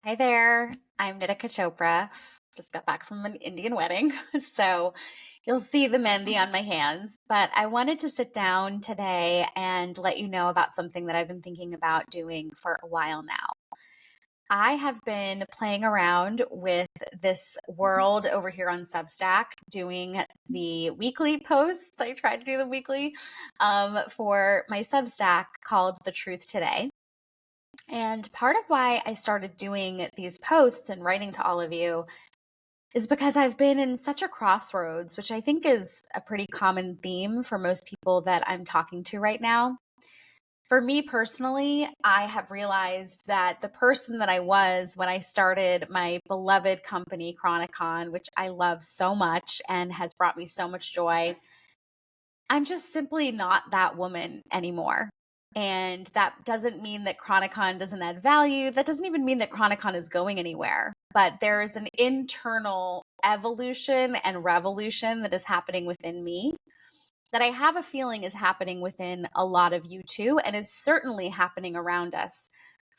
Hi there. I'm Nitika Chopra. Just got back from an Indian wedding, so you'll see the mehndi on my hands. But I wanted to sit down today and let you know about something that I've been thinking about doing for a while now. I have been playing around with this world over here on Substack, doing the weekly posts. I try to do the weekly for my Substack called The Truth Today. And part of why I started doing these posts and writing to all of you is because I've been in such a crossroads, which I think is a pretty common theme for most people that I'm talking to right now. For me personally, I have realized that the person that I was when I started my beloved company, Chronicon, which I love so much and has brought me so much joy, I'm just simply not that woman anymore. And that doesn't mean that Chronicon doesn't add value. That doesn't even mean that Chronicon is going anywhere. But there's an internal evolution and revolution that is happening within me that I have a feeling is happening within a lot of you too, and is certainly happening around us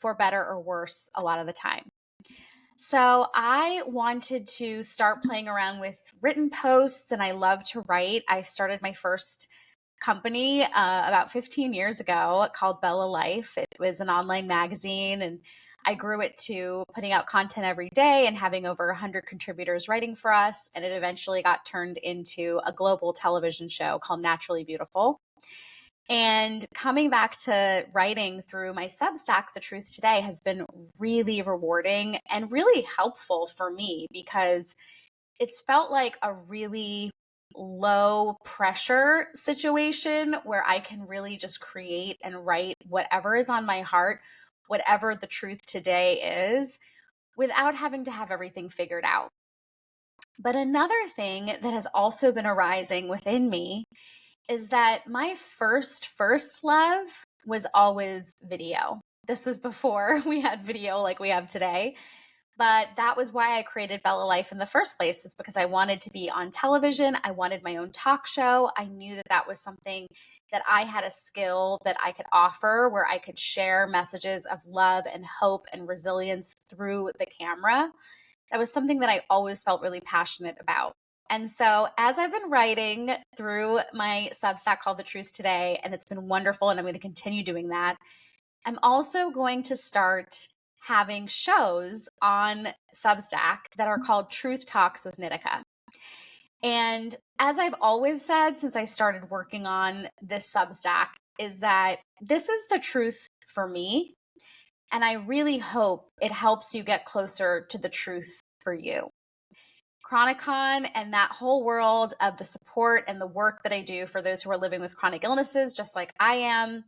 for better or worse a lot of the time. So I wanted to start playing around with written posts, and I love to write. I started my first company about 15 years ago called Bella Life. It was an online magazine, and I grew it to putting out content every day and having over 100 contributors writing for us. And it eventually got turned into a global television show called Naturally Beautiful. And coming back to writing through my Substack, The Truth Today, has been really rewarding and really helpful for me because it's felt like a really low pressure situation where I can really just create and write whatever is on my heart, whatever the truth today is, without having to have everything figured out. But another thing that has also been arising within me is that my first love was always video. This was before we had video like we have today. But that was why I created Bella Life in the first place, is because I wanted to be on television. I wanted my own talk show. I knew that that was something that I had a skill that I could offer where I could share messages of love and hope and resilience through the camera. That was something that I always felt really passionate about. And so, as I've been writing through my Substack called The Truth Today, and it's been wonderful, and I'm going to continue doing that, I'm also going to start having shows on Substack that are called Truth Talks with Nitika. And as I've always said since I started working on this Substack, is that this is the truth for me. And I really hope it helps you get closer to the truth for you. Chronicon and that whole world of the support and the work that I do for those who are living with chronic illnesses, just like I am,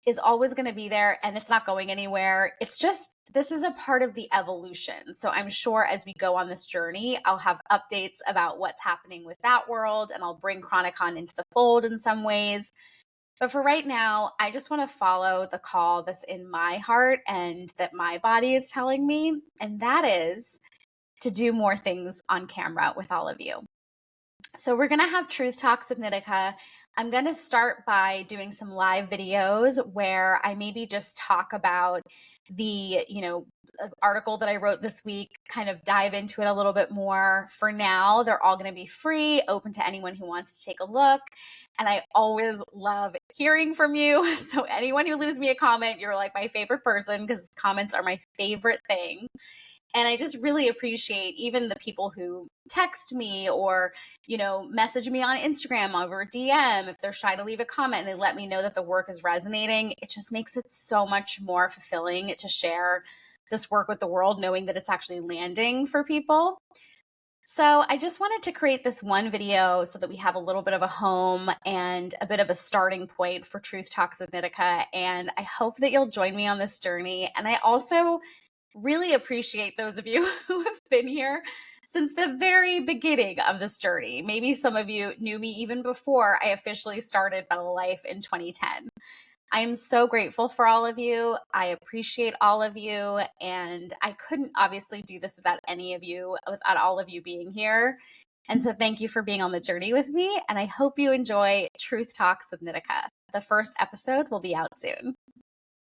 is always going to be there, and it's not going anywhere. It's just, this is a part of the evolution. So I'm sure as we go on this journey, I'll have updates about what's happening with that world, and I'll bring Chronicon into the fold in some ways. But for right now, I just want to follow the call that's in my heart and that my body is telling me, and that is to do more things on camera with all of you. So we're going to have Truth Talks with Nitika. I'm going to start by doing some live videos where I maybe just talk about the, article that I wrote this week, kind of dive into it a little bit more. For now, they're all going to be free, open to anyone who wants to take a look. And I always love hearing from you. So anyone who leaves me a comment, you're like my favorite person, because comments are my favorite thing. And I just really appreciate even the people who text me or, message me on Instagram over DM if they're shy to leave a comment and they let me know that the work is resonating. It just makes it so much more fulfilling to share this work with the world, knowing that it's actually landing for people. So I just wanted to create this one video so that we have a little bit of a home and a bit of a starting point for Truth Talks with Nitika. And I hope that you'll join me on this journey. And I also really appreciate those of you who have been here since the very beginning of this journey. Maybe some of you knew me even before I officially started Bella Life in 2010. I am so grateful for all of you. I appreciate all of you. And I couldn't obviously do this without any of you, without all of you being here. And so thank you for being on the journey with me. And I hope you enjoy Truth Talks with Nitika. The first episode will be out soon.